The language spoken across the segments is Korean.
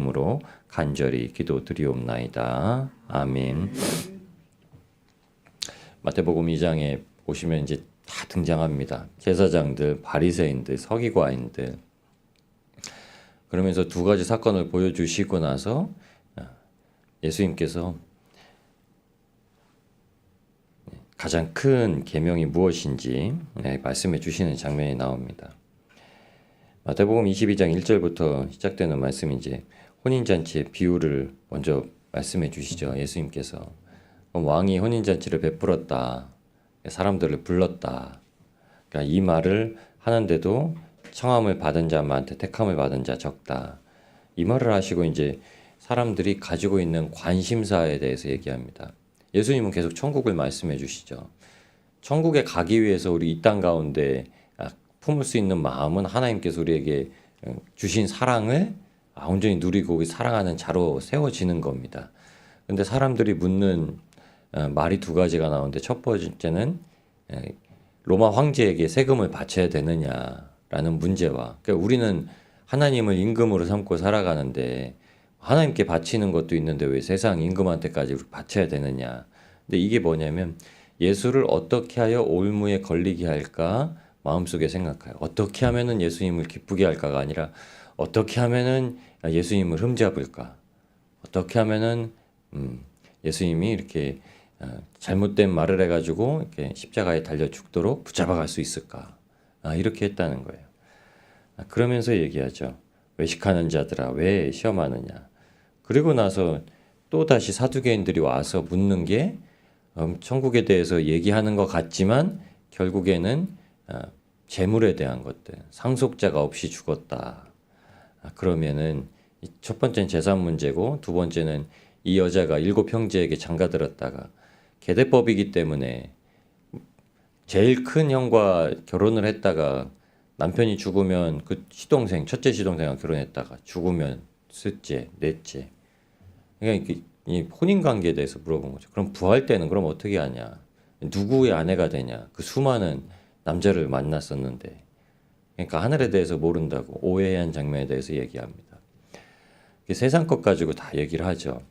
으로 간절히 기도드리옵나이다. 아멘. 마태복음 2장에 보시면 이제 다 등장합니다. 제사장들, 바리새인들, 서기관인들. 그러면서 두 가지 사건을 보여주시고 나서 예수님께서 가장 큰 계명이 무엇인지 말씀해 주시는 장면이 나옵니다. 마태복음 22장 1절부터 시작되는 말씀이 이제 혼인잔치의 비유를 먼저 말씀해 주시죠. 예수님께서 왕이 혼인잔치를 베풀었다. 사람들을 불렀다. 그러니까 이 말을 하는데도 청함을 받은 자만한테 택함을 받은 자 적다. 이 말을 하시고 이제 사람들이 가지고 있는 관심사에 대해서 얘기합니다. 예수님은 계속 천국을 말씀해 주시죠. 천국에 가기 위해서 우리 이 땅 가운데 품을 수 있는 마음은 하나님께서 우리에게 주신 사랑을 온전히 누리고 사랑하는 자로 세워지는 겁니다. 근데 사람들이 묻는 말이 두 가지가 나오는데 첫 번째는 로마 황제에게 세금을 바쳐야 되느냐라는 문제와, 그러니까 우리는 하나님을 임금으로 삼고 살아가는데 하나님께 바치는 것도 있는데 왜 세상 임금한테까지 바쳐야 되느냐. 근데 이게 뭐냐면 예수를 어떻게 하여 올무에 걸리게 할까 마음속에 생각해요. 어떻게 하면은 예수님을 기쁘게 할까가 아니라 어떻게 하면은 예수님을 흠잡을까? 어떻게 하면은 예수님이 이렇게 잘못된 말을 해가지고 이렇게 십자가에 달려 죽도록 붙잡아갈 수 있을까? 이렇게 했다는 거예요. 그러면서 얘기하죠. 외식하는 자들아 왜 시험하느냐? 그리고 나서 또 다시 사두개인들이 와서 묻는 게 천국에 대해서 얘기하는 것 같지만 결국에는 재물에 대한 것들, 상속자가 없이 죽었다. 그러면은 첫 번째는 재산 문제고 두 번째는 이 여자가 7 형제에게 장가들었다가 계대법이기 때문에 제일 큰 형과 결혼을 했다가 남편이 죽으면 그 시동생, 첫째 시동생과 결혼했다가 죽으면 셋째, 넷째. 그러니까 이 혼인 관계에 대해서 물어본 거죠. 그럼 부활 때는 그럼 어떻게 하냐? 누구의 아내가 되냐? 그 수많은 남자를 만났었는데, 그러니까 하늘에 대해서 모른다고 오해한 장면에 대해서 얘기합니다. 세상 것 가지고 다 얘기를 하죠.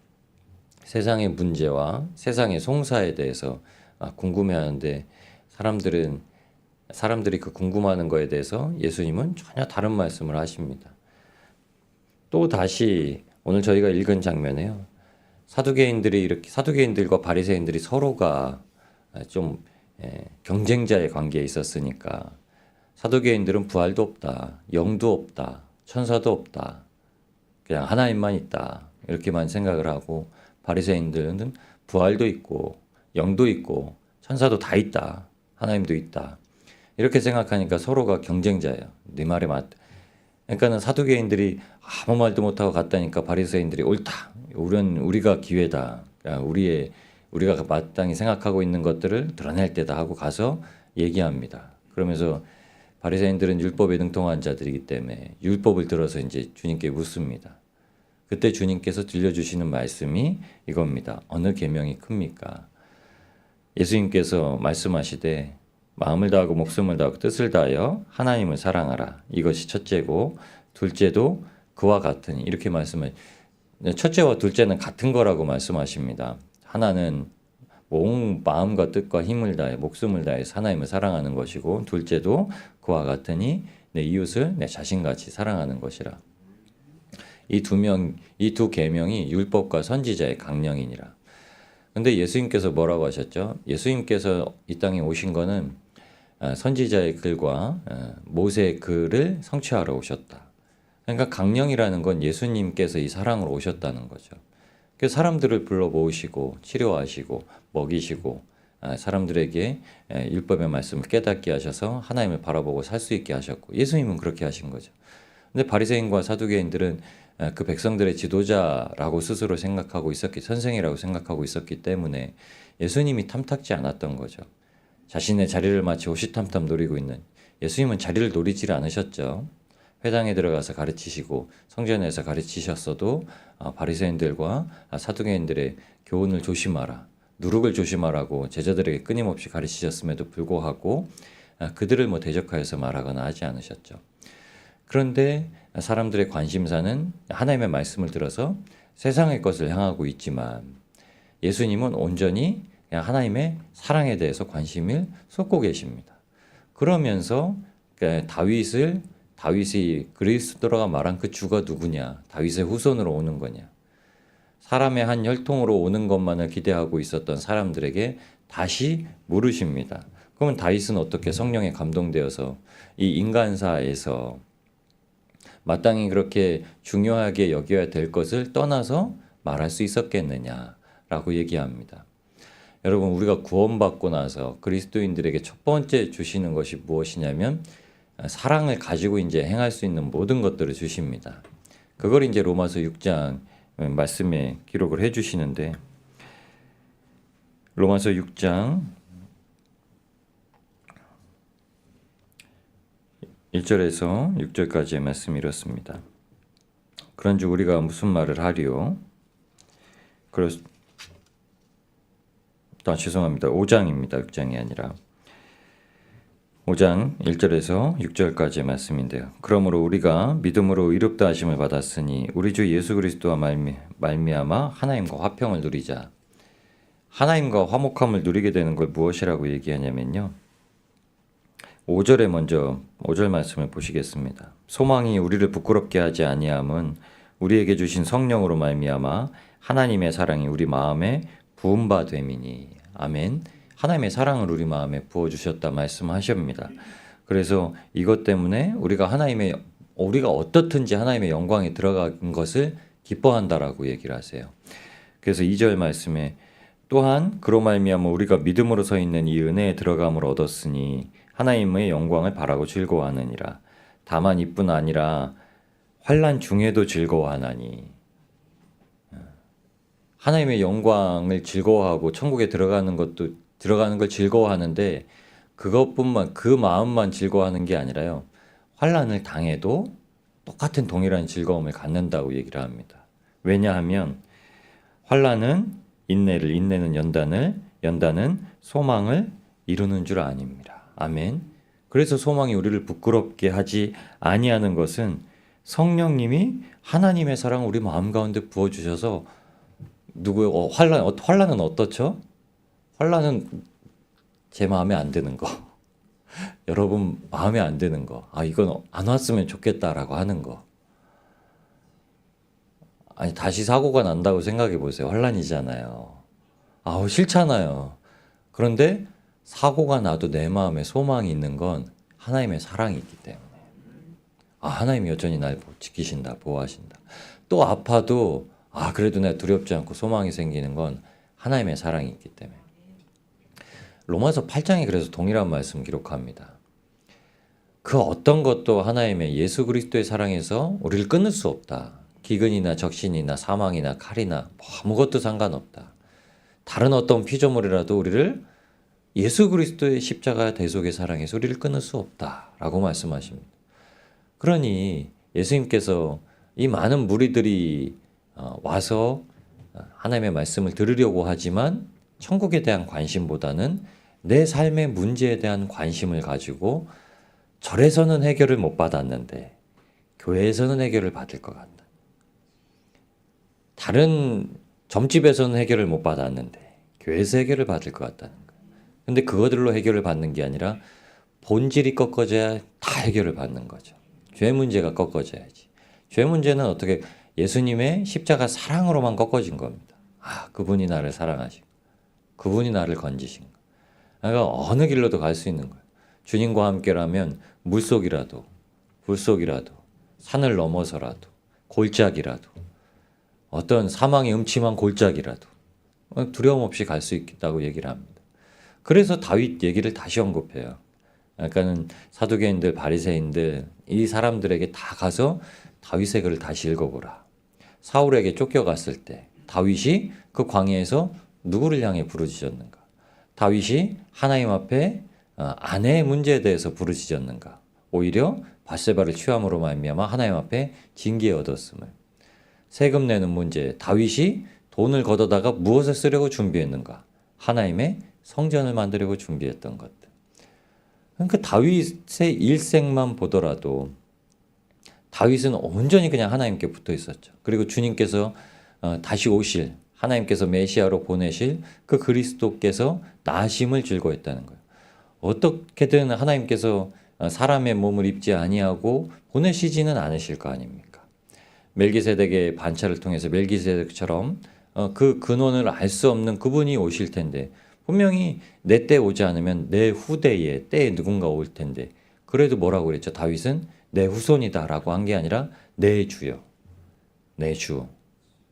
세상의 문제와 세상의 송사에 대해서 궁금해하는데 사람들이 그 궁금하는 거에 대해서 예수님은 전혀 다른 말씀을 하십니다. 또 다시 오늘 저희가 읽은 장면에요. 사두개인들과 바리새인들이 서로가 좀 경쟁자의 관계에 있었으니까 사두개인들은 부활도 없다, 영도 없다, 천사도 없다, 그냥 하나님만 있다 이렇게만 생각을 하고 바리새인들은 부활도 있고 영도 있고 천사도 다 있다, 하나님도 있다 이렇게 생각하니까 서로가 경쟁자예요. 네 말에 맞다. 그러니까는 사두개인들이 아무 말도 못하고 갔다니까 바리새인들이 옳다, 우리가 기회다, 우리가 마땅히 생각하고 있는 것들을 드러낼 때다 하고 가서 얘기합니다. 그러면서 바리새인들은 율법에 능통한 자들이기 때문에 율법을 들어서 이제 주님께 묻습니다. 그때 주님께서 들려주시는 말씀이 이겁니다. 어느 계명이 큽니까? 예수님께서 말씀하시되 마음을 다하고 목숨을 다하고 뜻을 다하여 하나님을 사랑하라. 이것이 첫째고 둘째도 그와 같으니 이렇게 말씀을, 첫째와 둘째는 같은 거라고 말씀하십니다. 하나는 온 마음과 뜻과 힘을 다해 목숨을 다해 하나님을 사랑하는 것이고 둘째도 그와 같으니 내 이웃을 내 자신같이 사랑하는 것이라. 이 두 계명이 율법과 선지자의 강령이니라. 근데 예수님께서 뭐라고 하셨죠? 예수님께서 이 땅에 오신 거는 선지자의 글과 모세의 글을 성취하러 오셨다. 그러니까 강령이라는 건 예수님께서 이 사랑으로 오셨다는 거죠. 그래서 사람들을 불러 모으시고 치료하시고 먹이시고 사람들에게 율법의 말씀을 깨닫게 하셔서 하나님을 바라보고 살 수 있게 하셨고 예수님은 그렇게 하신 거죠. 근데 바리새인과 사두개인들은 그 백성들의 지도자라고 스스로 생각하고 선생이라고 생각하고 있었기 때문에 예수님이 탐탁지 않았던 거죠. 자신의 자리를 마치 호시탐탐 노리고 있는, 예수님은 자리를 노리질 않으셨죠. 회당에 들어가서 가르치시고 성전에서 가르치셨어도 바리새인들과 사두개인들의 교훈을 조심하라, 누룩을 조심하라고 제자들에게 끊임없이 가르치셨음에도 불구하고 그들을 대적하여서 말하거나 하지 않으셨죠. 그런데 사람들의 관심사는 하나님의 말씀을 들어서 세상의 것을 향하고 있지만 예수님은 온전히 그냥 하나님의 사랑에 대해서 관심을 쏟고 계십니다. 그러면서 다윗이 그리스도가 말한 그 주가 누구냐? 다윗의 후손으로 오는 거냐? 사람의 한 혈통으로 오는 것만을 기대하고 있었던 사람들에게 다시 물으십니다. 그러면 다윗은 어떻게 성령에 감동되어서 이 인간사에서 마땅히 그렇게 중요하게 여겨야 될 것을 떠나서 말할 수 있었겠느냐라고 얘기합니다. 여러분, 우리가 구원받고 나서 그리스도인들에게 첫 번째 주시는 것이 무엇이냐면 사랑을 가지고 이제 행할 수 있는 모든 것들을 주십니다. 그걸 이제 로마서 6장 말씀에 기록을 해 주시는데, 로마서 6장 1절에서 6절까지의 말씀이 이렇습니다. 그런즉 우리가 무슨 말을 하리요? 죄송합니다. 5장입니다. 6장이 아니라 5장 1절에서 6절까지의 말씀인데요. 그러므로 우리가 믿음으로 의롭다 하심을 받았으니 우리 주 예수 그리스도와 말미암아 하나님과 화평을 누리자. 하나님과 화목함을 누리게 되는 걸 무엇이라고 얘기하냐면요. 5절에 먼저 5절 말씀을 보시겠습니다. 소망이 우리를 부끄럽게 하지 아니함은 우리에게 주신 성령으로 말미암아 하나님의 사랑이 우리 마음에 부은 바 됨이니. 아멘. 하나님의 사랑을 우리 마음에 부어주셨다 말씀하십니다. 그래서 이것 때문에 우리가 어떻든지 하나님의 영광에 들어간 것을 기뻐한다라고 얘기를 하세요. 그래서 2절 말씀에 또한 그로 말미암아 우리가 믿음으로 서 있는 이 은혜에 들어감을 얻었으니 하나님의 영광을 바라고 즐거워하느니라. 다만 이뿐 아니라 환난 중에도 즐거워하나니. 하나님의 영광을 즐거워하고 천국에 들어가는 걸 즐거워하는데 그 마음만 즐거워하는 게 아니라요. 환난을 당해도 똑같은 동일한 즐거움을 갖는다고 얘기를 합니다. 왜냐하면 환난은 인내를, 인내는 연단을, 연단은 소망을 이루는 줄 아닙니다. 아멘. 그래서 소망이 우리를 부끄럽게 하지 아니하는 것은 성령님이 하나님의 사랑을 우리 마음 가운데 부어주셔서 환난은 어떻죠? 환난은 제 마음에 안 드는 거. 여러분 마음에 안 드는 거. 이건 안 왔으면 좋겠다라고 하는 거. 아니, 다시 사고가 난다고 생각해 보세요. 환난이잖아요. 싫잖아요. 그런데 사고가 나도 내 마음에 소망이 있는 건 하나님의 사랑이 있기 때문에. 하나님이 여전히 날 지키신다, 보호하신다. 또 아파도 그래도 내가 두렵지 않고 소망이 생기는 건 하나님의 사랑이 있기 때문에. 로마서 8장에 그래서 동일한 말씀 기록합니다. 그 어떤 것도 하나님의 예수 그리스도의 사랑에서 우리를 끊을 수 없다. 기근이나 적신이나 사망이나 칼이나 아무것도 상관없다. 다른 어떤 피조물이라도 우리를 예수 그리스도의 십자가 대속의 사랑에서 우리를 끊을 수 없다라고 말씀하십니다. 그러니 예수님께서 이 많은 무리들이 와서 하나님의 말씀을 들으려고 하지만 천국에 대한 관심보다는 내 삶의 문제에 대한 관심을 가지고 절에서는 해결을 못 받았는데 교회에서는 해결을 받을 것 같다. 다른 점집에서는 해결을 못 받았는데 교회에서 해결을 받을 것 같다는 거예요. 근데 그거들로 해결을 받는 게 아니라 본질이 꺾어져야 다 해결을 받는 거죠. 죄 문제가 꺾어져야지. 죄 문제는 어떻게 예수님의 십자가 사랑으로만 꺾어진 겁니다. 그분이 나를 사랑하시고 그분이 나를 건지신 거. 그러니까 어느 길로도 갈 수 있는 거예요. 주님과 함께라면 물속이라도 불속이라도 산을 넘어서라도 골짜기라도 어떤 사망의 음침한 골짜기라도 두려움 없이 갈 수 있다고 얘기를 합니다. 그래서 다윗 얘기를 다시 언급해요. 그러니까는 사두개인들, 바리새인들 이 사람들에게 다 가서 다윗의 글을 다시 읽어보라. 사울에게 쫓겨갔을 때 다윗이 그 광야에서 누구를 향해 부르짖었는가? 다윗이 하나님 앞에 아내의 문제에 대해서 부르짖었는가? 오히려 밧세바를 취함으로 말미암아 하나님 앞에 징계 얻었음을. 세금 내는 문제, 다윗이 돈을 걷어다가 무엇을 쓰려고 준비했는가? 하나님의 성전을 만들려고 준비했던 것들. 그러니까 다윗의 일생만 보더라도 다윗은 온전히 그냥 하나님께 붙어 있었죠. 그리고 주님께서 다시 오실, 하나님께서 메시아로 보내실 그 그리스도께서 나심을 즐거워했다는 거예요. 어떻게든 하나님께서 사람의 몸을 입지 아니하고 보내시지는 않으실 거 아닙니까? 멜기세덱의 반차를 통해서 멜기세덱처럼 그 근원을 알 수 없는 그분이 오실 텐데, 분명히 내 때 오지 않으면 내 후대에 때에 누군가 올 텐데, 그래도 뭐라고 그랬죠? 다윗은 내 후손이다라고 한 게 아니라 내 주요, 내 주,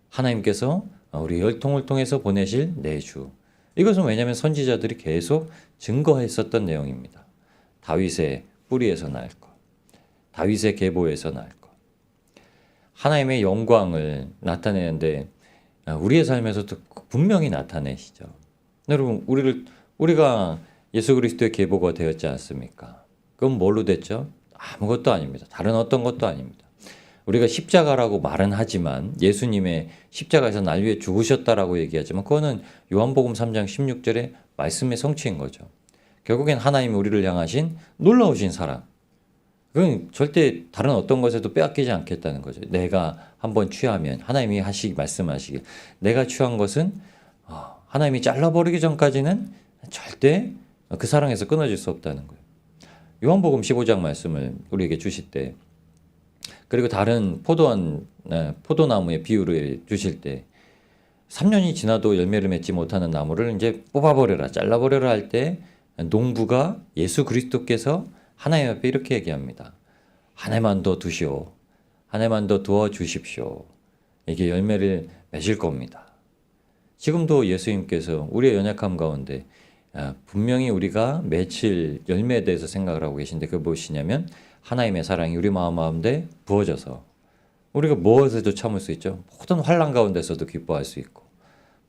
하나님께서 우리 혈통을 통해서 보내실 내 주. 이것은 왜냐하면 선지자들이 계속 증거했었던 내용입니다. 다윗의 뿌리에서 날 것, 다윗의 계보에서 날 것, 하나님의 영광을 나타내는데 우리의 삶에서도 분명히 나타내시죠. 여러분, 우리가 예수 그리스도의 계보가 되었지 않습니까? 그건 뭘로 됐죠? 아무것도 아닙니다. 다른 어떤 것도 아닙니다. 우리가 십자가라고 말은 하지만, 예수님의 십자가에서 날 위해 죽으셨다라고 얘기하지만, 그거는 요한복음 3장 16절의 말씀의 성취인 거죠. 결국엔 하나님이 우리를 향하신 놀라우신 사랑, 그건 절대 다른 어떤 것에도 빼앗기지 않겠다는 거죠. 내가 한번 취하면 하나님이 말씀하시길, 내가 취한 것은 하나님이 잘라버리기 전까지는 절대 그 사랑에서 끊어질 수 없다는 거예요. 요한복음 15장 말씀을 우리에게 주실 때, 그리고 다른 포도나무의 비유를 주실 때, 3년이 지나도 열매를 맺지 못하는 나무를 이제 뽑아버려라, 잘라버려라 할 때, 농부가 예수 그리스도께서 하나님 앞에 이렇게 얘기합니다. 한 해만 더 두시오. 한 해만 더 두어 주십시오. 이게 열매를 맺을 겁니다. 지금도 예수님께서 우리의 연약함 가운데 분명히 우리가 맺힐 열매에 대해서 생각을 하고 계신데, 그게 무엇이냐면 하나님의 사랑이 우리 마음 가운데 부어져서 우리가 무엇에도 참을 수 있죠. 모든 환난 가운데서도 기뻐할 수 있고,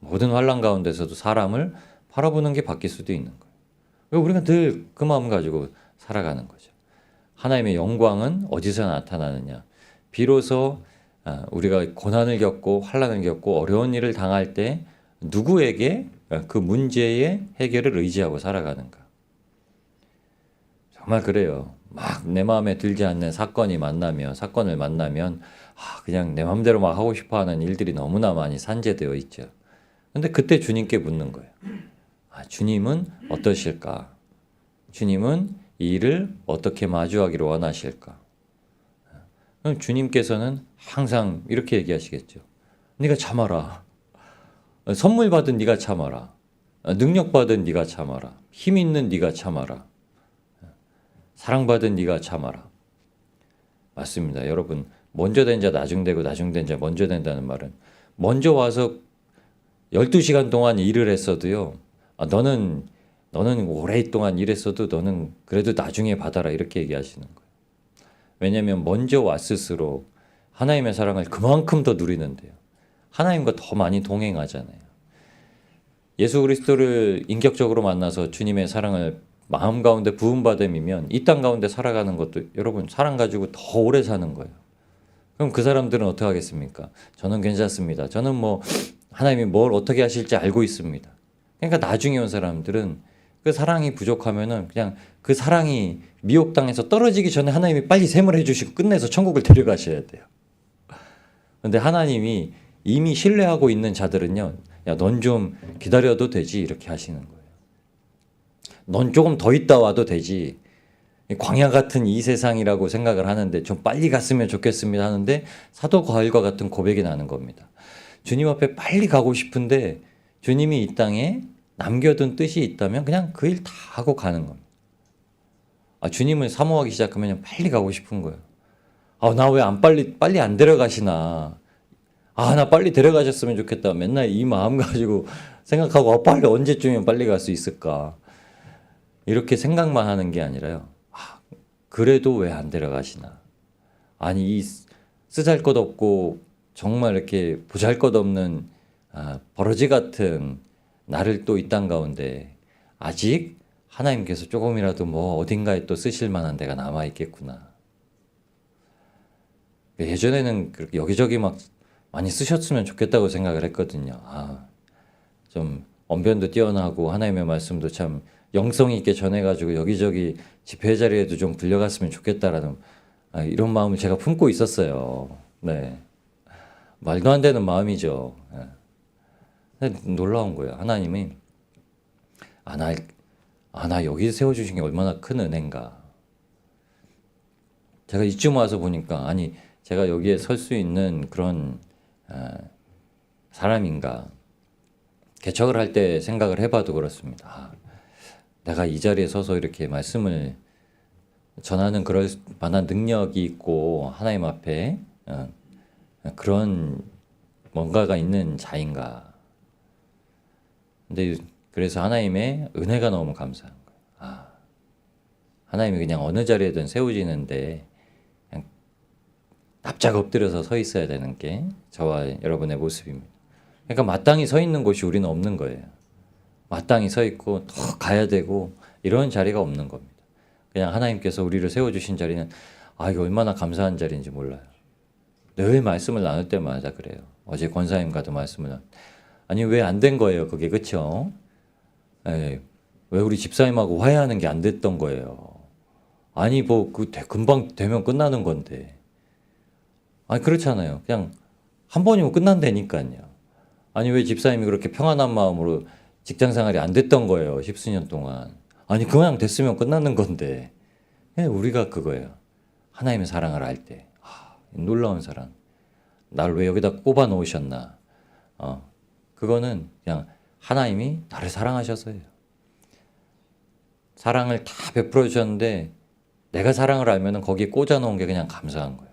모든 환난 가운데서도 사람을 바라보는 게 바뀔 수도 있는 거예요. 우리가 늘 그 마음 가지고 살아가는 거죠. 하나님의 영광은 어디서 나타나느냐? 비로소 우리가 고난을 겪고 환난을 겪고 어려운 일을 당할 때 누구에게 그 문제의 해결을 의지하고 살아가는가? 정말 그래요. 막 내 마음에 들지 않는 사건을 만나면 그냥 내 마음대로 막 하고 싶어 하는 일들이 너무나 많이 산재되어 있죠. 근데 그때 주님께 묻는 거예요. 주님은 어떠실까? 주님은 이 일을 어떻게 마주하기를 원하실까? 그럼 주님께서는 항상 이렇게 얘기하시겠죠. 네가 참아라. 선물 받은 네가 참아라. 능력 받은 네가 참아라. 힘 있는 네가 참아라. 사랑받은 네가 참아라. 맞습니다. 여러분, 먼저 된 자 나중되고 나중된 자 먼저 된다는 말은, 먼저 와서 12시간 동안 일을 했어도요, 너는 오랫동안 일했어도 너는 그래도 나중에 받아라, 이렇게 얘기하시는 거예요. 왜냐하면 먼저 왔을수록 하나님의 사랑을 그만큼 더 누리는데요. 하나님과 더 많이 동행하잖아요. 예수 그리스도를 인격적으로 만나서 주님의 사랑을 마음 가운데 부음받음이면 이 땅 가운데 살아가는 것도, 여러분, 사랑 가지고 더 오래 사는 거예요. 그럼 그 사람들은 어떻게 하겠습니까? 저는 괜찮습니다. 저는 하나님이 뭘 어떻게 하실지 알고 있습니다. 그러니까 나중에 온 사람들은 그 사랑이 부족하면은 그냥 그 사랑이 미혹당해서 떨어지기 전에 하나님이 빨리 샘을 해주시고 끝내서 천국을 데려가셔야 돼요. 근데 하나님이 이미 신뢰하고 있는 자들은요, 야, 넌 좀 기다려도 되지, 이렇게 하시는 거예요. 넌 조금 더 있다 와도 되지. 광야 같은 이 세상이라고 생각을 하는데 좀 빨리 갔으면 좋겠습니다 하는데 사도 바울과 같은 고백이 나는 겁니다. 주님 앞에 빨리 가고 싶은데 주님이 이 땅에 남겨둔 뜻이 있다면 그냥 그 일 다 하고 가는 겁니다. 주님을 사모하기 시작하면 빨리 가고 싶은 거예요. 나 왜 빨리 안 데려가시나. 나 빨리 데려가셨으면 좋겠다. 맨날 이 마음 가지고 생각하고 빨리 언제쯤이면 빨리 갈 수 있을까. 이렇게 생각만 하는 게 아니라요. 그래도 왜 안 데려가시나. 아니, 이 쓰잘것없고 정말 이렇게 보잘것없는 버러지 같은 나를 또 이 땅 가운데 아직 하나님께서 조금이라도 어딘가에 또 쓰실 만한 데가 남아있겠구나. 예전에는 그렇게 여기저기 막 많이 쓰셨으면 좋겠다고 생각을 했거든요. 좀 언변도 뛰어나고 하나님의 말씀도 참 영성 있게 전해가지고 여기저기 집회 자리에도 좀 불려갔으면 좋겠다라는 이런 마음을 제가 품고 있었어요. 네. 말도 안 되는 마음이죠. 예. 근데 놀라운 거예요. 하나님이 나, 나 여기 세워주신 게 얼마나 큰 은혜인가. 제가 이쯤 와서 보니까 아니 제가 여기에 설 수 있는 그런 사람인가. 개척을 할 때 생각을 해봐도 그렇습니다. 내가 이 자리에 서서 이렇게 말씀을 전하는 그럴 만한 능력이 있고 하나님 앞에 그런 뭔가가 있는 자인가. 근데 그래서 하나님의 은혜가 너무 감사한 거예요. 하나님이 그냥 어느 자리에든 세우지는데 그냥 납작 엎드려서 서 있어야 되는 게 저와 여러분의 모습입니다. 그러니까 마땅히 서 있는 곳이 우리는 없는 거예요. 마땅히 서 있고 더 가야 되고 이런 자리가 없는 겁니다. 그냥 하나님께서 우리를 세워주신 자리는 이게 얼마나 감사한 자리인지 몰라요. 늘 말씀을 나눌 때마다 그래요. 어제 권사님과도 말씀을 아니 왜 안 된 거예요 그게 그쵸? 왜 우리 집사님하고 화해하는 게 안 됐던 거예요. 아니 뭐 금방 되면 끝나는 건데 그렇잖아요. 그냥 한 번이면 끝난다니까요. 아니 왜 집사님이 그렇게 평안한 마음으로 직장생활이 안 됐던 거예요 10수년 동안. 아니 그냥 됐으면 끝나는 건데 우리가 그거예요. 하나님의 사랑을 알 때 놀라운 사랑. 나를 왜 여기다 꼽아 놓으셨나. 그거는 그냥 하나님이 나를 사랑하셔서예요. 사랑을 다 베풀어 주셨는데 내가 사랑을 알면은 거기에 꽂아 놓은 게 그냥 감사한 거예요.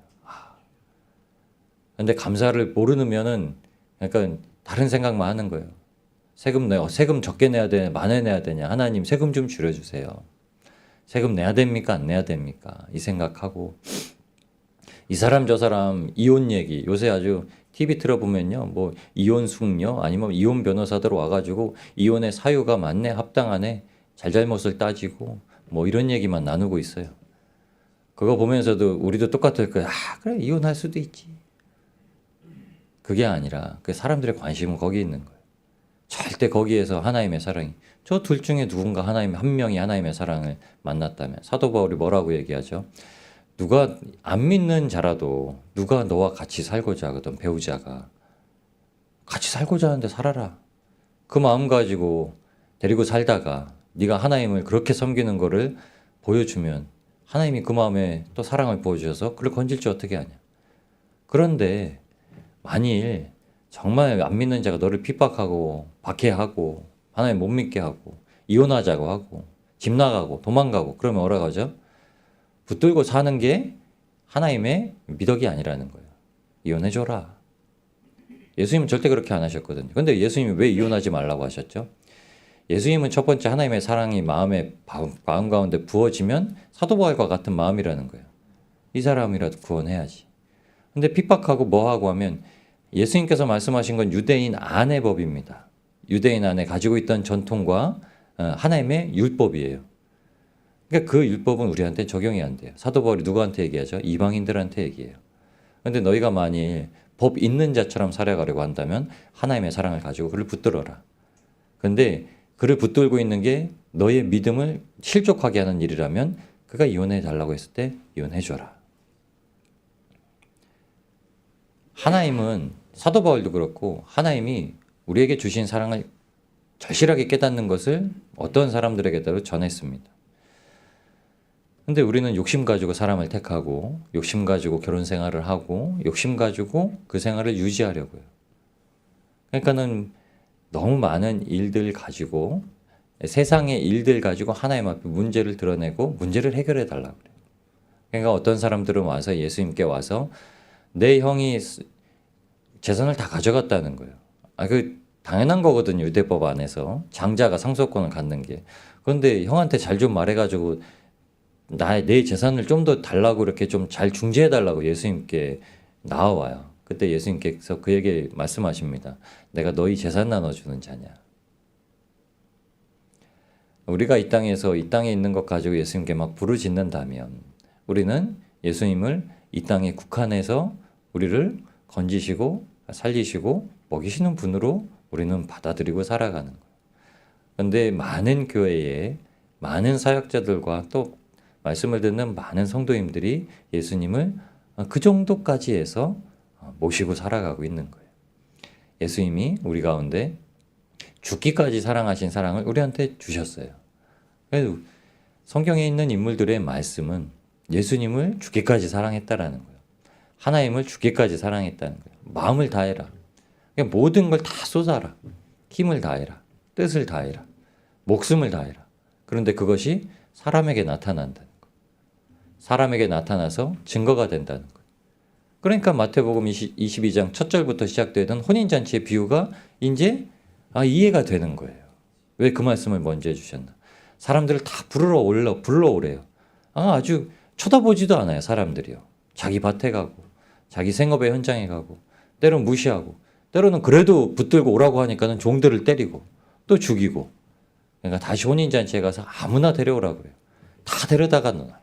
근데 감사를 모르면은 약간 다른 생각만 하는 거예요. 세금 적게 내야 되냐, 많이 내야 되냐. 하나님 세금 좀 줄여주세요. 세금 내야 됩니까? 안 내야 됩니까? 이 생각하고 이 사람 저 사람 이혼 얘기 요새 아주 TV 틀어보면요. 뭐 이혼 숙녀 아니면 이혼 변호사들 와가지고 이혼의 사유가 맞네 합당하네 잘잘못을 따지고 뭐 이런 얘기만 나누고 있어요. 그거 보면서도 우리도 똑같을 거예요. 그래 이혼할 수도 있지. 그게 아니라 그 사람들의 관심은 거기 있는 거예요. 절대 거기에서 하나님의 사랑이 저 둘 중에 누군가 한 명이 하나님의 사랑을 만났다면 사도 바울이 뭐라고 얘기하죠? 누가 안 믿는 자라도 누가 너와 같이 살고자 하거든 배우자가 같이 살고자 하는데 살아라. 그 마음 가지고 데리고 살다가 네가 하나님을 그렇게 섬기는 거를 보여주면 하나님이 그 마음에 또 사랑을 보여주셔서 그를 건질 줄 어떻게 하냐. 그런데 만일 정말 안 믿는 자가 너를 핍박하고 박해하고 하나님 못 믿게 하고 이혼하자고 하고 집 나가고 도망가고 그러면 뭐라 하죠? 붙들고 사는 게 하나님의 미덕이 아니라는 거예요. 이혼해줘라. 예수님은 절대 그렇게 안 하셨거든요. 근데 예수님이 왜 이혼하지 말라고 하셨죠? 예수님은 첫 번째 하나님의 사랑이 마음 가운데 부어지면 사도 바울과 같은 마음이라는 거예요. 이 사람이라도 구원해야지. 근데 핍박하고 뭐하고 하면 예수님께서 말씀하신 건 유대인 안의 법입니다. 유대인 안에 가지고 있던 전통과 하나님의 율법이에요. 그러니까 그 율법은 우리한테 적용이 안 돼요. 사도 바울이 누구한테 얘기하죠? 이방인들한테 얘기해요. 그런데 너희가 만일 법 있는 자처럼 살아가려고 한다면 하나님의 사랑을 가지고 그를 붙들어라. 그런데 그를 붙들고 있는 게 너의 믿음을 실족하게 하는 일이라면 그가 이혼해 달라고 했을 때 이혼해 줘라. 하나님은 사도 바울도 그렇고 하나님이 우리에게 주신 사랑을 절실하게 깨닫는 것을 어떤 사람들에게도 전했습니다. 근데 우리는 욕심 가지고 사람을 택하고 욕심 가지고 결혼 생활을 하고 욕심 가지고 그 생활을 유지하려고요. 그러니까는 너무 많은 일들 가지고 세상의 일들 가지고 하나님 앞에 문제를 드러내고 문제를 해결해 달라고 그래요. 그러니까 어떤 사람들은 와서 예수님께 와서 내 형이 재산을 다 가져갔다는 거예요. 그 당연한 거거든요. 유대법 안에서 장자가 상속권을 갖는 게. 그런데 형한테 잘 좀 말해가지고 내 재산을 좀 더 달라고 이렇게 좀 잘 중재해 달라고 예수님께 나와요. 그때 예수님께서 그에게 말씀하십니다. 내가 너희 재산 나눠주는 자냐. 우리가 이 땅에서 이 땅에 있는 것 가지고 예수님께 막 부르짖는다면 우리는 예수님을 이 땅에 국한해서 우리를 건지시고 살리시고 먹이시는 분으로 우리는 받아들이고 살아가는 거예요. 그런데 많은 교회에 많은 사역자들과 또 말씀을 듣는 많은 성도님들이 예수님을 그 정도까지 해서 모시고 살아가고 있는 거예요. 예수님이 우리 가운데 죽기까지 사랑하신 사랑을 우리한테 주셨어요. 그래서 성경에 있는 인물들의 말씀은 예수님을 죽기까지 사랑했다라는 거예요. 하나님을 죽기까지 사랑했다는 거예요. 마음을 다해라. 모든 걸 다 쏟아라. 힘을 다해라. 뜻을 다해라. 목숨을 다해라. 그런데 그것이 사람에게 나타난다는 거예요. 사람에게 나타나서 증거가 된다는 거예요. 그러니까 마태복음 22장 첫 절부터 시작되던 혼인잔치의 비유가 이제 이해가 되는 거예요. 왜 그 말씀을 먼저 해주셨나. 사람들을 다 불러오래요. 아주 쳐다보지도 않아요. 사람들이요. 자기 밭에 가고 자기 생업의 현장에 가고 때로는 무시하고 때로는 그래도 붙들고 오라고 하니까는 종들을 때리고 또 죽이고. 그러니까 다시 혼인잔치에 가서 아무나 데려오라고 그래요. 다 데려다가 놔요.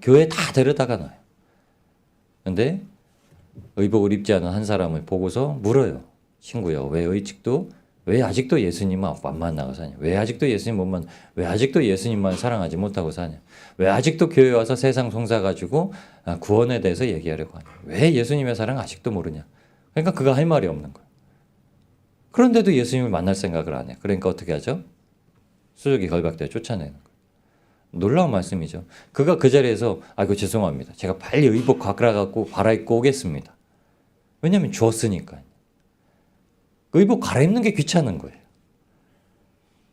교회에 다 데려다가 놔요. 근데 의복을 입지 않은 한 사람을 보고서 물어요. 친구야, 왜 아직도 예수님만 안 만나고 사냐? 왜 아직도 예수님 못 만나? 왜 아직도 예수님만 사랑하지 못하고 사냐? 왜 아직도 교회 와서 세상 송사 가지고 구원에 대해서 얘기하려고 하냐? 왜 예수님의 사랑 아직도 모르냐? 그러니까 그가 할 말이 없는 거예요. 그런데도 예수님을 만날 생각을 안 해요. 그러니까 어떻게 하죠? 수족이 걸박대 쫓아내는 거예요. 놀라운 말씀이죠. 그가 그 자리에서 죄송합니다. 제가 빨리 의복 갖고 갈아입고 오겠습니다. 왜냐하면 주었으니까요. 그 의복 갈아입는 게 귀찮은 거예요.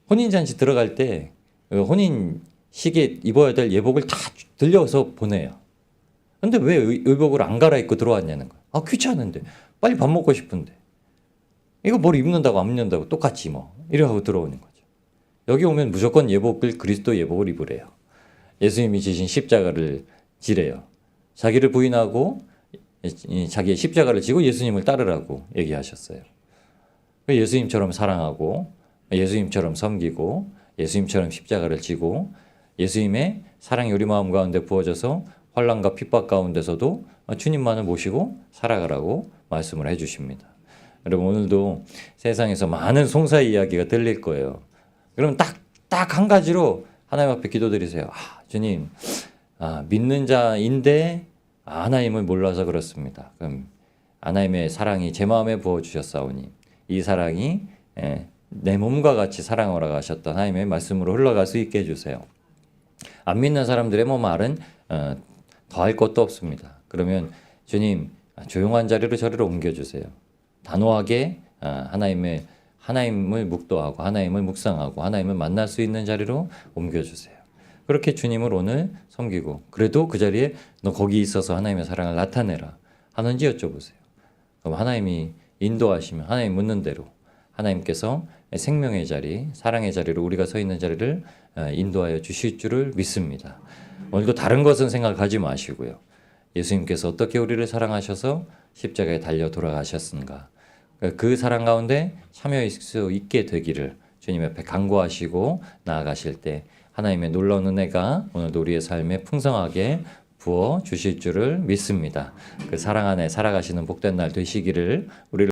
혼인잔치 들어갈 때 혼인 시기에 입어야 될 예복을 다 들려서 보내요. 근데 왜 의복을 안 갈아입고 들어왔냐는 거예요. 귀찮은데. 빨리 밥 먹고 싶은데. 이거 뭘 입는다고 안 입는다고 똑같이 이래 하고 들어오는 거죠. 여기 오면 무조건 그리스도 예복을 입으래요. 예수님이 지신 십자가를 지래요. 자기를 부인하고 자기의 십자가를 지고 예수님을 따르라고 얘기하셨어요. 예수님처럼 사랑하고 예수님처럼 섬기고 예수님처럼 십자가를 지고 예수님의 사랑이 우리 마음 가운데 부어져서 환난과 핍박 가운데서도 주님만을 모시고 살아가라고 말씀을 해주십니다. 여러분, 오늘도 세상에서 많은 송사 이야기가 들릴 거예요. 그러면 딱 한 가지로 하나님 앞에 기도드리세요. 주님, 믿는 자인데 하나님을 몰라서 그렇습니다. 그럼 하나님의 사랑이 제 마음에 부어주셨사오니 이 사랑이 내 몸과 같이 사랑하라고 하셨던 하나님의 말씀으로 흘러갈 수 있게 해주세요. 안 믿는 사람들의 말은 더할 것도 없습니다. 그러면 주님, 조용한 자리로 저를 옮겨주세요. 단호하게 하나님을 묵도하고 하나님을 묵상하고 하나님을 만날 수 있는 자리로 옮겨주세요. 그렇게 주님을 오늘 섬기고 그래도 그 자리에 너 거기 있어서 하나님의 사랑을 나타내라 하는지 여쭤보세요. 그럼 하나님이 인도하시면 하나님 묻는 대로 하나님께서 생명의 자리, 사랑의 자리로 우리가 서 있는 자리를 인도하여 주실 줄을 믿습니다. 오늘도 다른 것은 생각하지 마시고요. 예수님께서 어떻게 우리를 사랑하셔서 십자가에 달려 돌아가셨는가. 그 사랑 가운데 참여할 수 있게 되기를 주님 앞에 간구하시고 나아가실 때 하나님의 놀라운 은혜가 오늘도 우리의 삶에 풍성하게 부어 주실 줄을 믿습니다. 그 사랑 안에 살아가시는 복된 날 되시기를 우리를